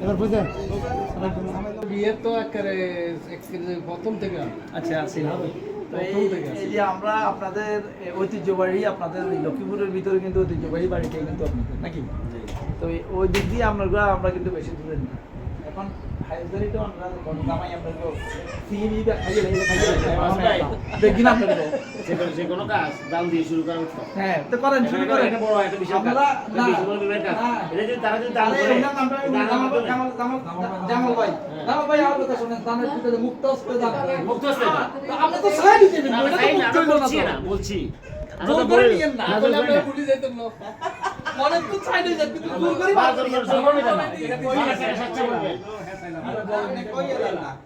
এবার বুঝলেন বিয়ে তো একেবারে প্রথম থেকে আচ্ছা আছি তো প্রথম থেকে এই যে আমরা আপনাদের ঐতিহ্যবাড়ি আপনাদের ওই লক্ষ্মীপুরের ভিতরে কিন্তু ঐতিহ্যবাড়ি বাড়িটাই কিন্তু আপনাদের নাকি তো ওই দিক দিয়ে আমরা কিন্তু বেশি দূরে না এখন হাইজারি তো আমরা জামাই আপনাদের সিএনই বা খাইয়ে দেখি না আপনাদের যে কোনো কাজ দাম দিয়ে শুরু করা উঠতো হ্যাঁ তো করেন শুরু করেন এটা বড় একটা বিশাল কাজ আমরা এটা বিশাল বড় বিশাল কাজ এটা যদি তারা যদি দাম করে জামাল ভাই আমার কথা শুনেন দানের ভিতরে মুক্ত হস্তে দান মুক্ত হস্তে দান। তো আপনি তো সাইড দিবেন না, এটা তাই তো না, মুক্ত আমরা হইলো না বলছি তো। না, বলছি আমরা জোর তো করে বলি নিয়েন না না, তাহলে জোর করে আমরা না। ভুলে যাইতাম না মনে তো সাইড হয়ে যাবে কিন্তু জোর করে বা বার জোর করিয়েন করে- জোর করবে না। এটা কইয়া মানে স্বেচ্ছা করবে।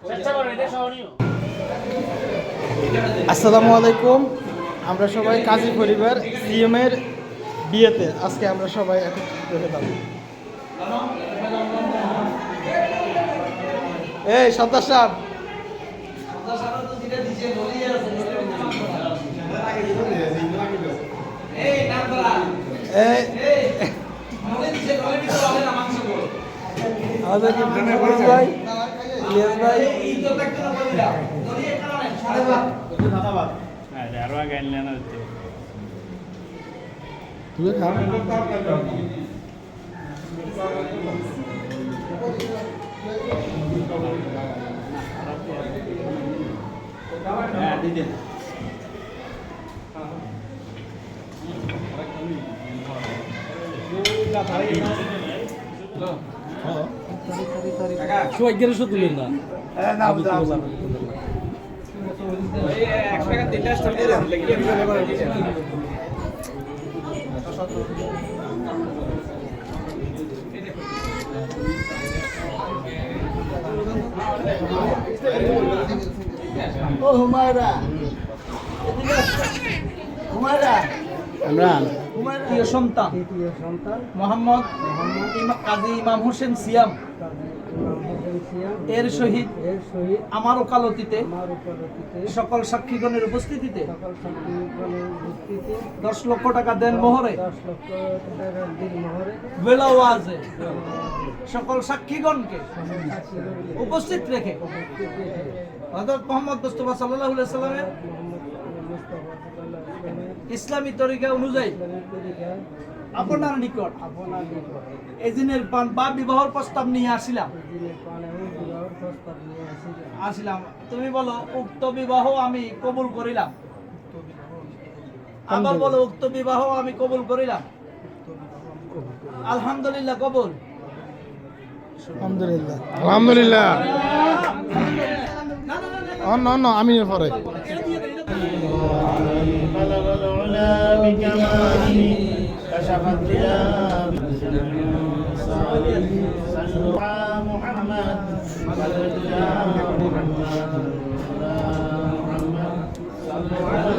স্বেচ্ছা করবে, এটা সহনীয়। আসসালামু আলাইকুম। আমরা সবাই কাজী পরিবার সিএম এর বিয়েতে আজকে আমরা সবাই একত্রিত হলাম। এই সর্দার সাহেব এই নাম করা এই এই মনে দিছে নলে দিতে হবে না মাংস বল আমাদের কি ফোন ভাই ইলিয়াস ভাই এই তো একটা বলি দাও যদি একটা নেন সাড়ে ভাত তুই খা সোয়াগের শুধু তুলেন না ও হুমায়রা হুমায়রা ইমরান প্রিয় সন্তান মোহাম্মদ কাজী ইমাম হোসেন সিয়াম এর সহিত আমার ওকালতিতে সকল সাক্ষীগণের উপস্থিতিতে 10 লক্ষ টাকা দেন মোহরে বেলা ওয়াজে সকল সাক্ষীগণকে উপস্থিত রেখে হযরত মুহাম্মদ মুস্তাফা সাল্লাল্লাহু আলাইহি সাল্লামের ইসলামী তরিকা অনুযায়ী আপনার নিকট এজিনের পান বা বিবাহের প্রস্তাব নিয়ে আসিলাম তুমি বলো উক্ত বিবাহ আমি কবুল করিলাম আবার বলো উক্ত বিবাহ আমি কবুল করিলাম আলহামদুলিল্লাহ কবুল আলহামদুলিল্লাহ আলহামদুলিল্লাহ অন্য অন্য আমি পরে بلغ العلا بكماله كشف الضياء صلوا على محمد بدر يا محمد صلوا على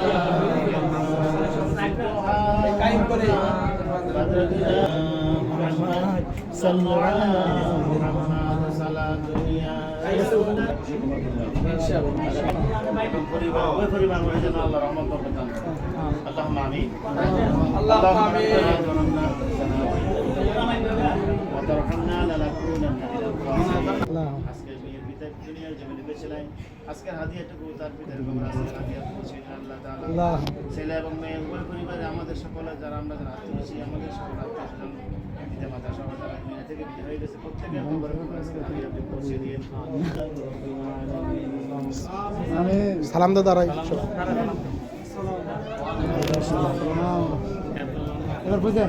কাইম করে بدر يا محمد صلوا على محمد صلاة الدنيا পরিবার ওই পরিবার বলে যেন আল্লাহ রহমত বরকত দান করেন। আল্লাহুম্মা আমিন। আল্লাহুম্মা আমিন। وترحمنا لنكونن من الخاسرين। আজকের বিয়ের বিদায় দুনিয়ার জন্য লিখেছিলেন আজকের হাদিয়াটুকু তার পিতার কবর আজকের হাদিয়া পৌঁছেছেন আল্লাহ তাআলা ছেলে এবং মেয়ে উভয় পরিবারে আমাদের সকলে যারা আমরা যারা আত্মীয় আমাদের সকল আত্মীয়স্বজন পিতা মাতা সবাই যারা দুনিয়া থেকে বিদায় হয়ে গেছে প্রত্যেকের কবরে আজকের হাদিয়াটুকু পৌঁছে দিয়ে আমি সালাম দা দাঁড়াই এবার বুঝলেন